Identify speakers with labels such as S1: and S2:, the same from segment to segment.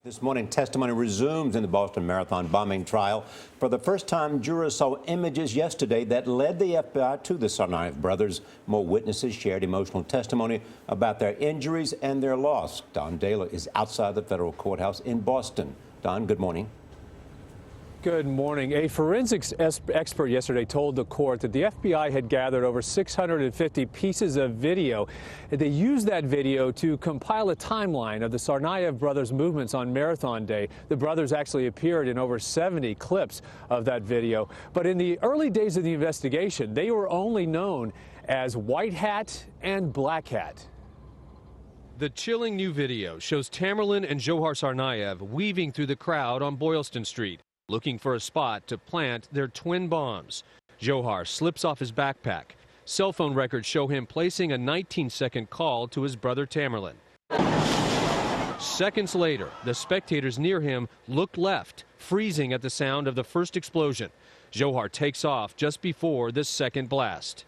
S1: This morning, testimony resumes in the Boston Marathon bombing trial. For the first time, jurors saw images yesterday that led the FBI to the Tsarnaev brothers. More witnesses shared emotional testimony about their injuries and their loss. Dahler is outside the federal courthouse in Boston. Don, good morning.
S2: Good morning. A forensics expert yesterday told the court that the FBI had gathered over 650 pieces of video. They used that video to compile a timeline of the Tsarnaev brothers' movements on Marathon Day. The brothers actually appeared in over 70 clips of that video. But in the early days of the investigation, they were only known as White Hat and Black Hat.
S3: The chilling new video shows Tamerlan and Johar Tsarnaev weaving through the crowd on Boylston Street, looking for a spot to plant their twin bombs. Johar slips off his backpack. Cell phone records show him placing a 19-second call to his brother Tamerlan. Seconds later, the spectators near him looked left, freezing at the sound of the first explosion. Johar takes off just before the second blast.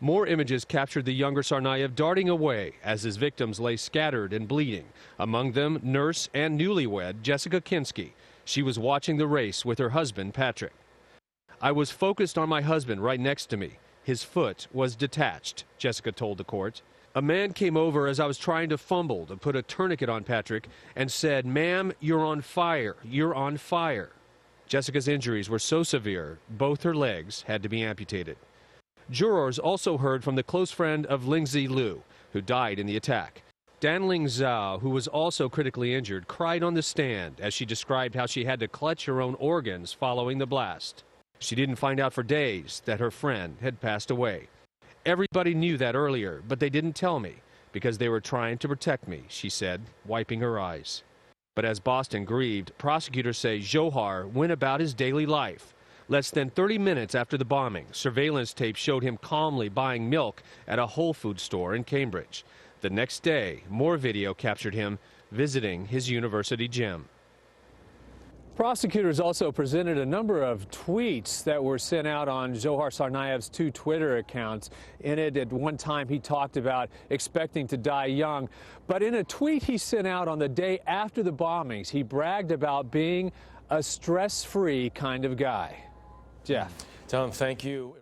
S3: More images captured the younger Tsarnaev darting away as his victims lay scattered and bleeding. Among them, nurse and newlywed Jessica Kinski. She was watching the race with her husband, Patrick. "I was focused on my husband right next to me. His foot was detached," Jessica told the court. "A man came over as I was trying to fumble to put a tourniquet on Patrick and said, 'Ma'am, you're on fire. You're on fire.'" Jessica's injuries were so severe, both her legs had to be amputated. Jurors also heard from the close friend of Lingzi Liu, who died in the attack. Danling Zhao, who was also critically injured, cried on the stand as she described how she had to clutch her own organs following the blast. She didn't find out for days that her friend had passed away. "Everybody knew that earlier, but they didn't tell me because they were trying to protect me," she said, wiping her eyes. But as Boston grieved, prosecutors say Johar went about his daily life. Less than 30 minutes after the bombing, surveillance tape showed him calmly buying milk at a Whole Foods store in Cambridge. The next day, more video captured him visiting his university gym.
S2: Prosecutors also presented a number of tweets that were sent out on Johar Tsarnaev's 2 Twitter accounts. In it, at one time, he talked about expecting to die young. But in a tweet he sent out on the day after the bombings, he bragged about being a stress-free kind of guy. Jeff.
S4: Tom, thank you.